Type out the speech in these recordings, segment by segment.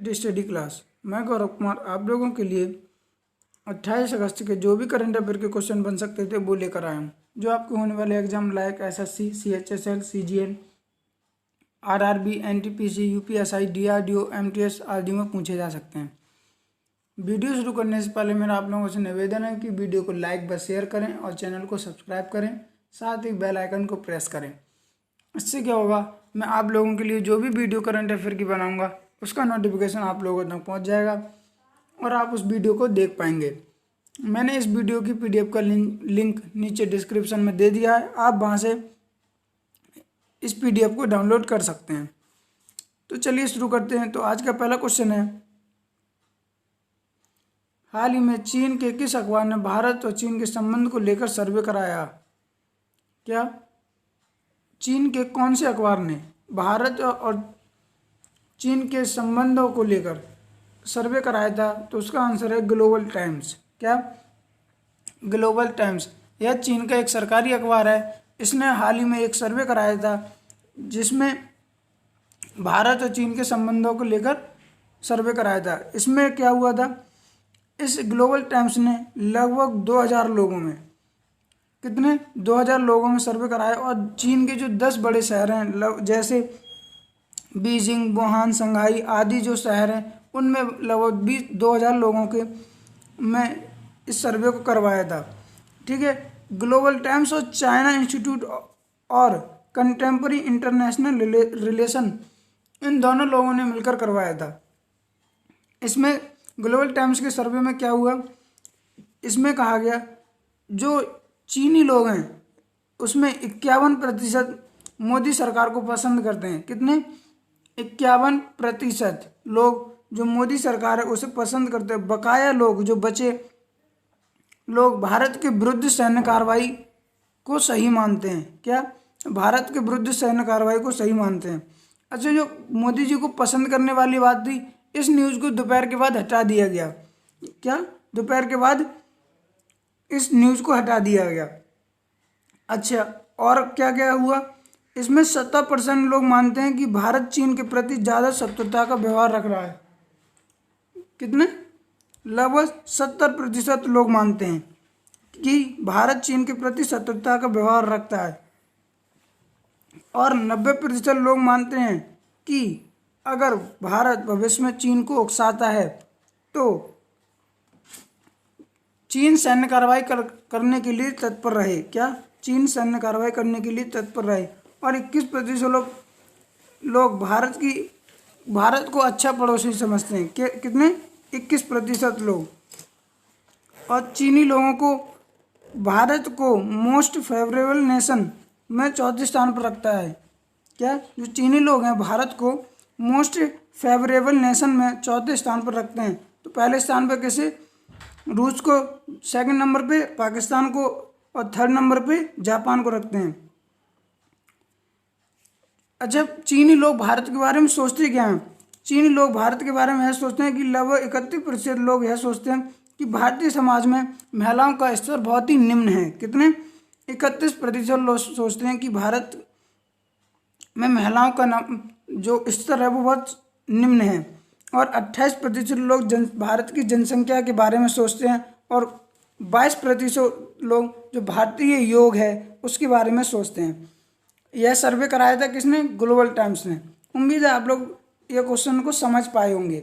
Study class. मैं गौरव कुमार आप लोगों के लिए 28 अगस्त के जो भी करंट अफेयर के क्वेश्चन बन सकते थे वो लेकर आया हूँ, जो आपके होने वाले exam like SSC, CHSL, CGL, RRB, NTPC, UPSI, DRDO, MTS आदि में पूछे जा सकते हैं। वीडियो शुरू करने से पहले मेरा आप लोगों से निवेदन है कि वीडियो को लाइक व शेयर करें और चैनल को सब्सक्राइब करें, साथ ही बेल आइकन को प्रेस करें। इससे क्या होगा, मैं आप लोगों के लिए जो भी वीडियो करंट अफेयर की बनाऊंगा उसका नोटिफिकेशन आप लोगों तक पहुंच जाएगा और आप उस वीडियो को देख पाएंगे। मैंने इस वीडियो की पीडीएफ का लिंक नीचे डिस्क्रिप्शन में दे दिया है, आप वहां से इस पीडीएफ को डाउनलोड कर सकते हैं। तो चलिए शुरू करते हैं। तो आज का पहला क्वेश्चन है, हाल ही में चीन के किस अखबार ने भारत और चीन के संबंध को लेकर सर्वे कराया? क्या चीन के कौन से अखबार ने भारत और चीन के संबंधों को लेकर सर्वे कराया था? तो उसका आंसर है ग्लोबल टाइम्स। क्या ग्लोबल टाइम्स, यह चीन का एक सरकारी अखबार है। इसने हाल ही में एक सर्वे कराया था जिसमें भारत और चीन के संबंधों को लेकर सर्वे कराया था। इसमें क्या हुआ था, इस ग्लोबल टाइम्स ने लगभग 2000 लोगों में, कितने 2000 लोगों में सर्वे कराया और चीन के जो 10 बड़े शहर हैं जैसे बीजिंग, वुहान, शंघाई आदि जो शहर हैं उनमें लगभग 2000 लोगों के में इस सर्वे को करवाया था। ठीक है, ग्लोबल टाइम्स और चाइना इंस्टीट्यूट और कंटेम्पररी इंटरनेशनल रिलेशन, इन दोनों लोगों ने मिलकर करवाया था। इसमें ग्लोबल टाइम्स के सर्वे में क्या हुआ, इसमें कहा गया जो चीनी लोग हैं उसमें 51% मोदी सरकार को पसंद करते हैं। कितने? 51% लोग जो मोदी सरकार है उसे पसंद करते हैं। बकाया लोग, जो बचे लोग, भारत के विरुद्ध सैन्य कार्रवाई को सही मानते हैं। क्या? भारत के विरुद्ध सैन्य कार्रवाई को सही मानते हैं। अच्छा, जो मोदी जी को पसंद करने वाली बात थी, इस न्यूज़ को दोपहर के बाद हटा दिया गया। क्या? दोपहर के बाद इस न्यूज़ को हटा दिया गया। अच्छा, और क्या क्या हुआ, इसमें 70% लोग मानते हैं कि भारत चीन के प्रति ज़्यादा शत्रुता का व्यवहार रख रहा है। कितने? लगभग 70% लोग मानते हैं कि भारत चीन के प्रति शत्रुता का व्यवहार रखता है और 90% लोग मानते हैं कि अगर भारत भविष्य में चीन को उकसाता है तो चीन सैन्य कार्रवाई करने के लिए तत्पर रहे। क्या? चीन सैन्य कार्रवाई करने के लिए तत्पर रहे। और 21% लोग भारत को अच्छा पड़ोसी समझते हैं। कितने? 21% लोग। और चीनी लोगों को भारत को मोस्ट फेवरेबल नेशन में चौथे स्थान पर रखता है। क्या? जो चीनी लोग हैं भारत को मोस्ट फेवरेबल नेशन में चौथे स्थान पर रखते हैं। तो पहले स्थान पर कैसे? रूस को, सेकंड नंबर पे पाकिस्तान को और थर्ड नंबर पे जापान को रखते हैं। अच्छा, चीनी लोग भारत के बारे में सोचते क्या हैं? चीनी लोग भारत के बारे में यह सोचते हैं कि लगभग 31% लोग यह सोचते हैं कि भारतीय समाज में महिलाओं का स्तर बहुत ही निम्न है। कितने? 31% लोग सोचते हैं कि भारत में महिलाओं का जो स्तर है वो बहुत निम्न है। और 28% लोग भारत की जनसंख्या के बारे में सोचते हैं और 22% लोग जो भारतीय योग है उसके बारे में सोचते हैं। यह सर्वे कराया था किसने? ग्लोबल टाइम्स ने। उम्मीद है आप लोग ये क्वेश्चन को समझ पाए होंगे।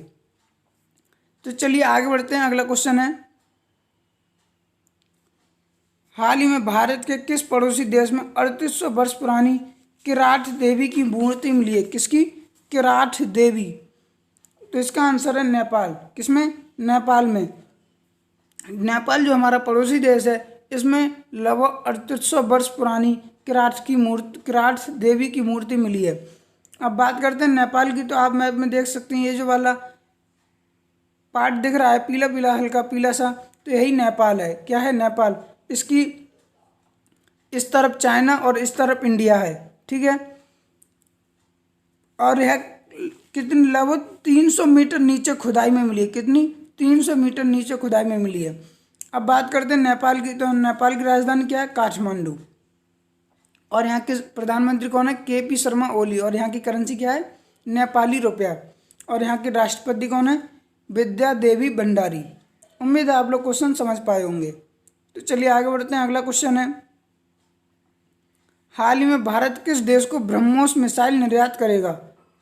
तो चलिए आगे बढ़ते हैं। अगला क्वेश्चन है, हाल ही में भारत के किस पड़ोसी देश में 3800 वर्ष पुरानी किराट देवी की मूर्ति मिली है? किसकी? किराट देवी। तो इसका आंसर है नेपाल। किसमें? नेपाल में। नेपाल जो हमारा पड़ोसी देश है इसमें लगभग 3800 वर्ष पुरानी किराट देवी की मूर्ति मिली है। अब बात करते हैं नेपाल की। तो आप मैप में देख सकते हैं, ये जो वाला पार्ट दिख रहा है पीला पीला, हल्का पीला सा, तो यही नेपाल है। क्या है? नेपाल। इसकी इस तरफ चाइना और इस तरफ इंडिया है। ठीक है, और यह कितनी, लगभग 300 मीटर नीचे खुदाई में मिली है। कितनी? 300 मीटर नीचे खुदाई में मिली है। अब बात करते हैं नेपाल की। तो नेपाल की राजधानी क्या है? काठमांडू। और यहाँ के प्रधानमंत्री कौन है? केपी शर्मा ओली। और यहाँ की करेंसी क्या है? नेपाली रुपया। और यहाँ की राष्ट्रपति कौन है? विद्या देवी भंडारी। उम्मीद है आप लोग क्वेश्चन समझ पाए होंगे। तो चलिए आगे बढ़ते हैं। अगला क्वेश्चन है, हाल ही में भारत किस देश को ब्रह्मोस मिसाइल निर्यात करेगा?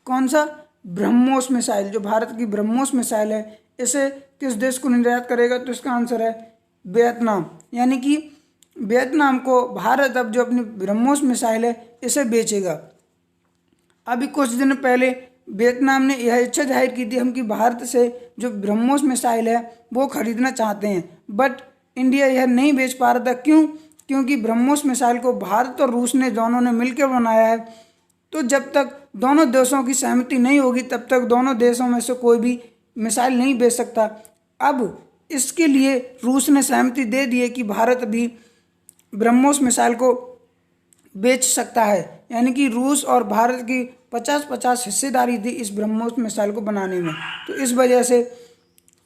कौन सा? ब्रह्मोस मिसाइल, जो भारत की ब्रह्मोस मिसाइल है, इसे किस देश को निर्यात करेगा? तो इसका आंसर है वियतनाम। यानी कि वियतनाम को भारत अब जो अपनी ब्रह्मोस मिसाइल है इसे बेचेगा। अभी कुछ दिन पहले वियतनाम ने यह इच्छा जाहिर की थी हम कि भारत से जो ब्रह्मोस मिसाइल है वो खरीदना चाहते हैं, बट इंडिया यह नहीं बेच पा रहा था। क्यों? क्योंकि ब्रह्मोस मिसाइल को भारत और रूस ने दोनों ने मिलकर बनाया है। तो जब तक दोनों देशों की सहमति नहीं होगी तब तक दोनों देशों में से कोई भी मिसाइल नहीं बेच सकता। अब इसके लिए रूस ने सहमति दे दी है कि भारत भी ब्रह्मोस मिसाइल को बेच सकता है। यानी कि रूस और भारत की 50-50 हिस्सेदारी थी इस ब्रह्मोस मिसाइल को बनाने में। तो इस वजह से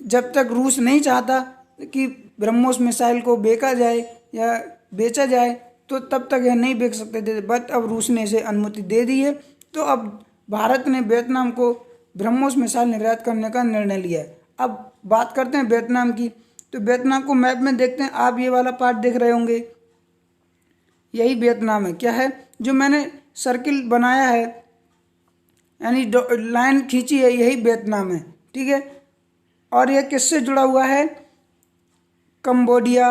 जब तक रूस नहीं चाहता कि ब्रह्मोस मिसाइल को बेचा जाए या बेचा जाए तो तब तक यह नहीं बेच सकते थे, बट अब रूस ने इसे अनुमति दे दी है। तो अब भारत ने वियतनाम को ब्रह्मोस मिसाइल निर्यात करने का निर्णय लिया है। अब बात करते हैं वियतनाम की। तो वियतनाम को मैप में देखते हैं। आप ये वाला पार्ट देख रहे होंगे, यही वियतनाम है। क्या है? जो मैंने सर्किल बनाया है यानी लाइन खींची है, यही वियतनाम है। ठीक है, और यह किससे जुड़ा हुआ है? कंबोडिया,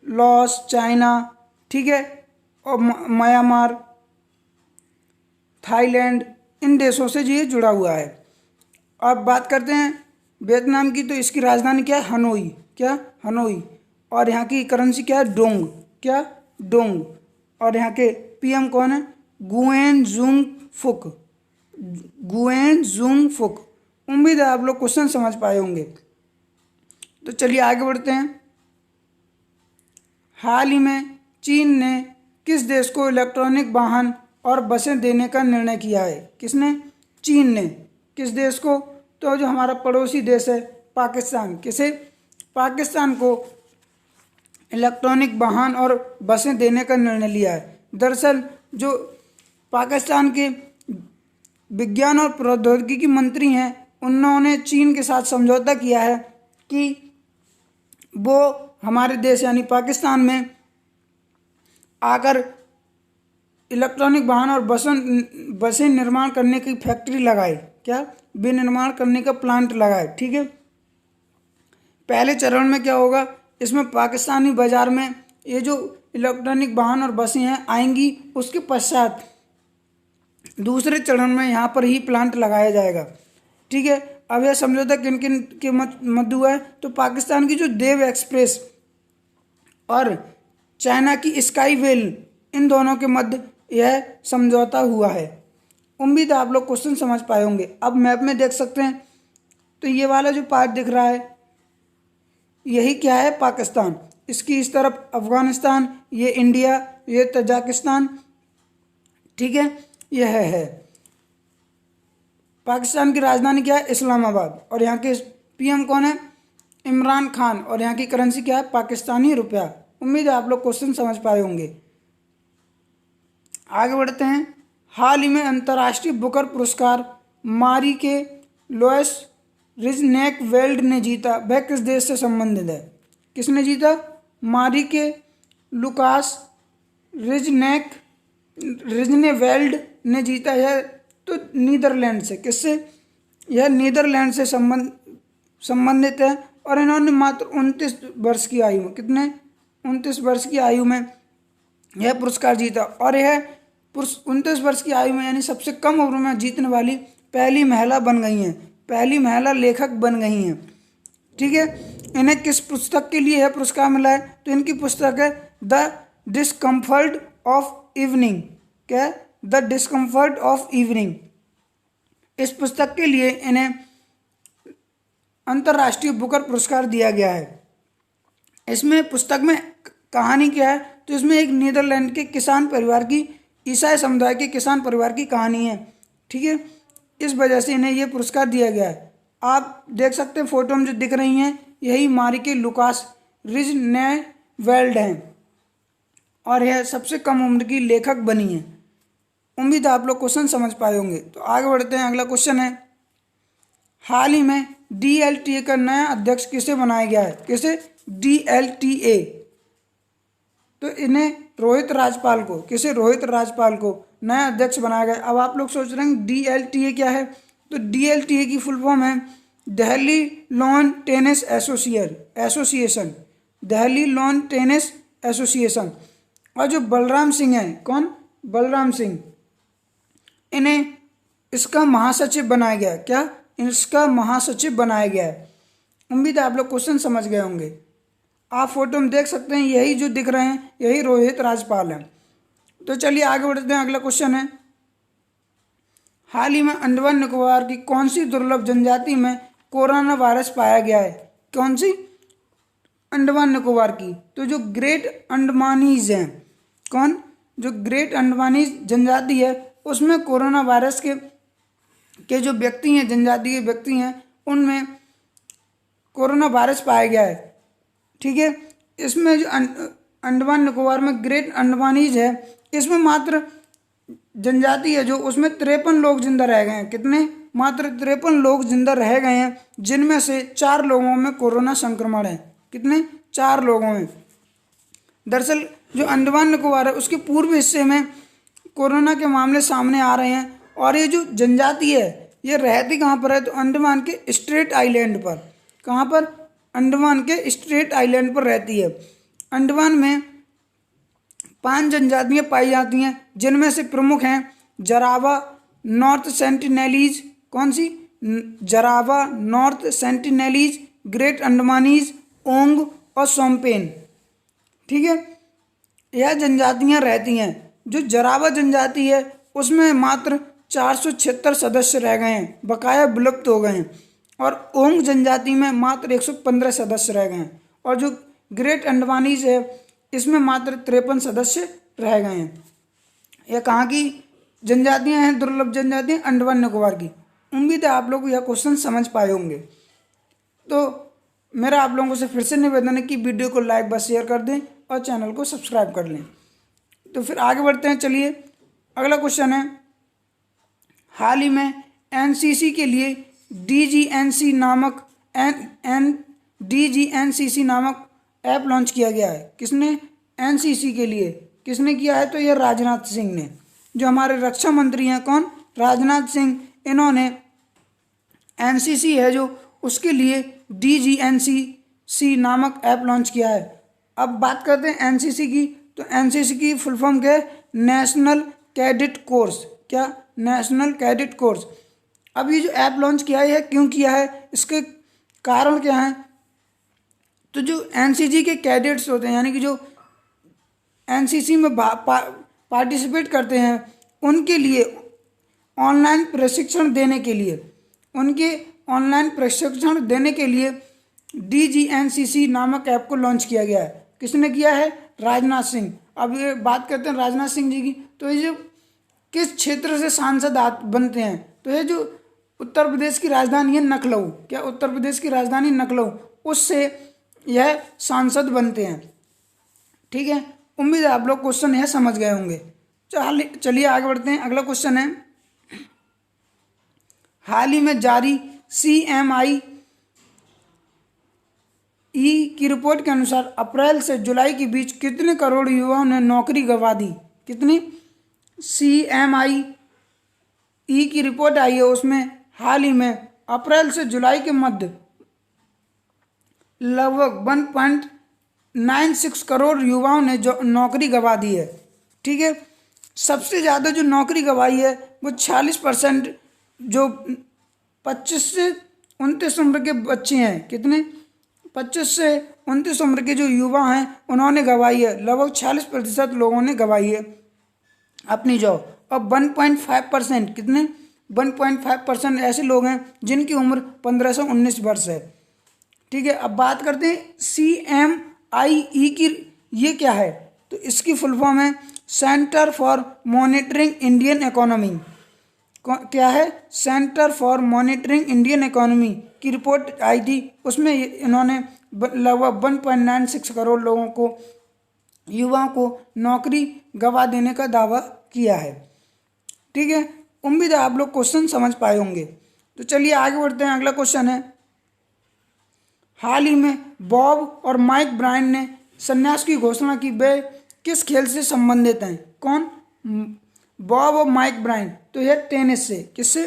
लाओस, चाइना, ठीक है, और म्यांमार, थाईलैंड, इन देशों से ये जुड़ा हुआ है। अब बात करते हैं वियतनाम की। तो इसकी राजधानी क्या है? हनोई। क्या? हनोई। और यहाँ की करेंसी क्या है? डोंग। क्या? डोंग। और यहाँ के पीएम कौन है? गुएन जुंग फुक। गुएन जुंग फुक। उम्मीद है आप लोग क्वेश्चन समझ पाए होंगे। तो चलिए आगे बढ़ते हैं। हाल ही में चीन ने किस देश को इलेक्ट्रॉनिक वाहन और बसें देने का निर्णय किया है? किसने? चीन ने। किस देश को? तो जो हमारा पड़ोसी देश है पाकिस्तान। किसे? पाकिस्तान को इलेक्ट्रॉनिक वाहन और बसें देने का निर्णय लिया है। दरअसल जो पाकिस्तान के विज्ञान और प्रौद्योगिकी मंत्री हैं उन्होंने चीन के साथ समझौता किया है कि वो हमारे देश यानी पाकिस्तान में आकर इलेक्ट्रॉनिक वाहन और बसें निर्माण करने की फैक्ट्री लगाए। क्या? विनिर्माण करने का प्लांट लगाए। ठीक है, पहले चरण में क्या होगा? इसमें पाकिस्तानी बाजार में ये जो इलेक्ट्रॉनिक वाहन और बसें हैं आएंगी। उसके पश्चात दूसरे चरण में यहाँ पर ही प्लांट लगाया जाएगा। ठीक है, अब यह समझौता किन किन के मध्य हुआ है? तो पाकिस्तान की जो देव एक्सप्रेस और चाइना की स्काई वेल, इन दोनों के मध्य यह समझौता हुआ है। उम्मीद है आप लोग क्वेश्चन समझ पाए होंगे। अब मैप में देख सकते हैं तो ये वाला जो पार्ट दिख रहा है यही क्या है? पाकिस्तान। इसकी इस तरफ अफगानिस्तान, ये इंडिया, ये तजाकिस्तान। ठीक है, यह है पाकिस्तान की राजधानी क्या है? इस्लामाबाद। और यहाँ के पीएम कौन है? इमरान खान। और यहाँ की करेंसी क्या है? पाकिस्तानी रुपया। उम्मीद है आप लोग क्वेश्चन समझ पाए होंगे। आगे बढ़ते हैं। हाल ही में अंतर्राष्ट्रीय बुकर पुरस्कार मारी के लोएस रिजनेक-वेल्ड ने जीता। वह किस देश से संबंधित है? किसने जीता? मारी के लुकास रिजनेवेल्ड ने जीता है। तो नीदरलैंड से। किससे? यह नीदरलैंड से संबंधित है। और इन्होंने मात्र 29 वर्ष की आयु में, कितने? 29 वर्ष की आयु में यह पुरस्कार जीता। और यह 29 वर्ष की आयु में यानी सबसे कम उम्र में जीतने वाली पहली महिला बन गई हैं, पहली महिला लेखक बन गई हैं। ठीक है, इन्हें किस पुस्तक के लिए यह पुरस्कार मिला है? तो इनकी पुस्तक है द डिस्कम्फर्ट ऑफ इवनिंग। क्या? The discomfort of evening. इस पुस्तक के लिए इन्हें अंतर्राष्ट्रीय बुकर पुरस्कार दिया गया है। इसमें पुस्तक में कहानी क्या है? तो इसमें एक नीदरलैंड के किसान परिवार की, ईसाई समुदाय के किसान परिवार की कहानी है। ठीक है, इस वजह से इन्हें यह पुरस्कार दिया गया है। आप देख सकते हैं फोटो में जो दिख रही हैं यही मारिके लुकास रिजनेवेल्ड हैं और यह सबसे कम उम्र की लेखक बनी है। उम्मीद है आप लोग क्वेश्चन समझ पाए होंगे। तो आगे बढ़ते हैं। अगला क्वेश्चन है, हाल ही में DLTA का नया अध्यक्ष किसे बनाया गया है? किसे? DLTA। तो इन्हें रोहित राजपाल को, किसे? रोहित राजपाल को नया अध्यक्ष बनाया गया। अब आप लोग सोच रहे हैं DLTA क्या है? तो DLTA की फुल फॉर्म है Delhi lawn tennis association, Delhi lawn tennis association. और जो बलराम सिंह है, कौन? बलराम सिंह, इन्हें इसका महासचिव बनाया गया है। क्या? इसका महासचिव बनाया गया है। उम्मीद है आप लोग क्वेश्चन समझ गए होंगे। आप फोटो में देख सकते हैं, यही जो दिख रहे हैं यही रोहित राजपाल हैं। तो चलिए आगे बढ़ते हैं। अगला क्वेश्चन है, हाल ही में अंडमान निकोबार की कौन सी दुर्लभ जनजाति में कोरोना वायरस पाया गया है? कौन सी? अंडमान निकोबार की। तो जो ग्रेट अंडमानीज हैं, कौन? जो ग्रेट अंडमानीज जनजाति है उसमें कोरोना वायरस के जो व्यक्ति हैं, जनजाति के व्यक्ति हैं, उनमें कोरोना वायरस पाया गया है। ठीक है। इसमें जो अंडमान निकोबार में ग्रेट अंडमानीज है, इसमें मात्र जनजाति है जो, उसमें 53 लोग जिंदा रह गए हैं। कितने? मात्र 53 लोग जिंदा रह गए हैं, जिनमें से 4 लोगों में कोरोना संक्रमण है। कितने? 4 लोगों में। दरअसल जो अंडमान निकोबार है उसके पूर्व हिस्से में कोरोना के मामले सामने आ रहे हैं। और ये जो जनजाति है ये रहती कहाँ पर है? तो अंडमान के स्ट्रेट आइलैंड पर। कहाँ पर? अंडमान के स्ट्रेट आइलैंड पर रहती है। अंडमान में 5 जनजातियाँ पाई जाती हैं, जिनमें से प्रमुख हैं जरावा, नॉर्थ सेंटिनेलीज, कौन सी? जरावा, नॉर्थ सेंटिनेलीज, ग्रेट अंडमानीज, ओंग और सोमपेन। ठीक है। यह जनजातियाँ रहती हैं। जो जरावा जनजाति है उसमें मात्र 476 सदस्य रह गए हैं, बकाया विलुप्त हो गए हैं। और ओंग जनजाति में मात्र 115 सदस्य रह गए हैं। और जो ग्रेट अंडमानीज है इसमें मात्र 53 सदस्य रह गए हैं। यह कहाँ की जनजातियाँ हैं? दुर्लभ जनजातियाँ अंडमान निकोबार की। उम्मीद है आप लोग को यह क्वेश्चन समझ पाए होंगे। तो मेरा आप लोगों से फिर से निवेदन है कि वीडियो को लाइक व शेयर कर दें और चैनल को सब्सक्राइब कर लें। तो फिर आगे बढ़ते हैं। चलिए अगला क्वेश्चन है, हाल ही में NCC के लिए DGNC नामक ऐप लॉन्च किया गया है। किसने? NCC के लिए। किसने किया है? तो यह राजनाथ सिंह ने, जो हमारे रक्षा मंत्री हैं। कौन? राजनाथ सिंह। इन्होंने NCC है जो, उसके लिए DGNC नामक ऐप लॉन्च किया है। अब बात करते हैं NCC की। तो NCC की फुल फॉर्म क्या है? National cadet course. क्या? National cadet course. अब ये जो ऐप लॉन्च किया है क्यों किया है? इसके कारण क्या है? तो जो NCC के कैडेट्स होते हैं, यानी कि जो NCC में पार्टिसिपेट करते हैं, उनके लिए ऑनलाइन प्रशिक्षण देने के लिए DGNCC नामक ऐप को लॉन्च किया गया है। किसने किया है? राजनाथ सिंह। अब ये बात करते हैं राजनाथ सिंह जी की। तो ये जो किस क्षेत्र से सांसद बनते हैं? तो ये जो उत्तर प्रदेश की राजधानी है लखनऊ, क्या उत्तर प्रदेश की राजधानी लखनऊ, उससे यह सांसद बनते हैं। ठीक है। उम्मीद है आप लोग क्वेश्चन यह समझ गए होंगे। चलिए आगे बढ़ते हैं। अगला क्वेश्चन है, हाल ही में जारी CMIE की रिपोर्ट के अनुसार अप्रैल से जुलाई के बीच कितने करोड़ युवाओं ने नौकरी गंवा दी? कितनी? CMIE की रिपोर्ट आई है, उसमें हाल ही में अप्रैल से जुलाई के मध्य लगभग 1.96 करोड़ युवाओं ने जो नौकरी गंवा दी है। ठीक है। सबसे ज़्यादा जो नौकरी गंवाई है वो 46% जो 25 से 29 उम्र के बच्चे हैं। कितने? 25 से 29 उम्र के जो युवा हैं उन्होंने गंवाई है। लगभग 46% लोगों ने गंवाई है अपनी जॉब। और 1.5%, कितने? 1.5% ऐसे लोग हैं जिनकी उम्र 15 से 19 वर्ष है। ठीक है। अब बात करते हैं CMIE की, ये क्या है? तो इसकी फुल फॉर्म है centre for monitoring Indian economy. क्या है? Centre for monitoring Indian economy की रिपोर्ट आई थी, उसमें इन्होंने लगभग 1.96 करोड़ लोगों को, युवाओं को नौकरी गंवा देने का दावा किया है। ठीक है। उम्मीद है आप लोग क्वेश्चन समझ पाए होंगे। तो चलिए आगे बढ़ते हैं। अगला क्वेश्चन है, हाल ही में बॉब और माइक ब्रायन ने संन्यास की घोषणा की, वे किस खेल से संबंधित हैं? कौन? बॉब और माइक ब्रायन। तो यह टेनिस से, किससे?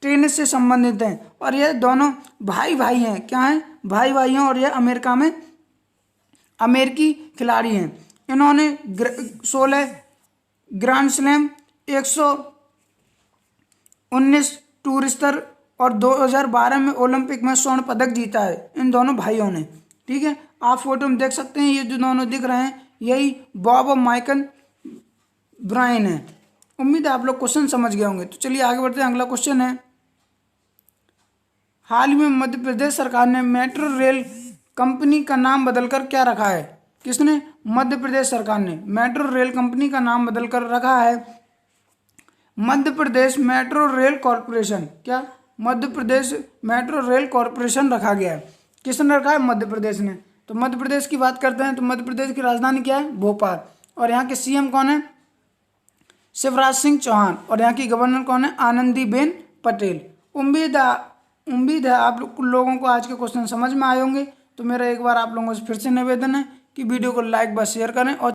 टेनिस से संबंधित हैं। और यह दोनों भाई भाई हैं। क्या हैं? भाई भाई हैं। और यह अमेरिका में अमेरिकी खिलाड़ी हैं। इन्होंने 16 ग्रैंड स्लैम, 119 टूर स्तर और 2012 में ओलंपिक में स्वर्ण पदक जीता है, इन दोनों भाइयों ने। ठीक है, आप फोटो में देख सकते हैं, ये जो दोनों दिख रहे हैं यही बॉब और माइकल ब्रायन है। उम्मीद है आप लोग क्वेश्चन समझ गए होंगे। तो चलिए आगे बढ़ते हैं। अगला क्वेश्चन है, हाल ही में मध्य प्रदेश सरकार ने मेट्रो रेल कंपनी का नाम बदलकर क्या रखा है? किसने? मध्य प्रदेश सरकार ने मेट्रो रेल कंपनी का नाम बदलकर रखा है Madhya Pradesh metro rail corporation. क्या? Madhya Pradesh metro rail corporation रखा गया है। किसने रखा है? मध्य प्रदेश ने। तो मध्य प्रदेश की बात करते हैं तो मध्य प्रदेश की राजधानी क्या है? भोपाल। और यहाँ के सीएम कौन है? शिवराज सिंह चौहान। और यहाँ की गवर्नर कौन है? आनंदीबेन पटेल। उम्मीद है आप लोगों को आज के क्वेश्चन समझ में आए होंगे। तो मेरा एक बार आप लोगों से फिर से निवेदन है कि वीडियो को लाइक व शेयर करें और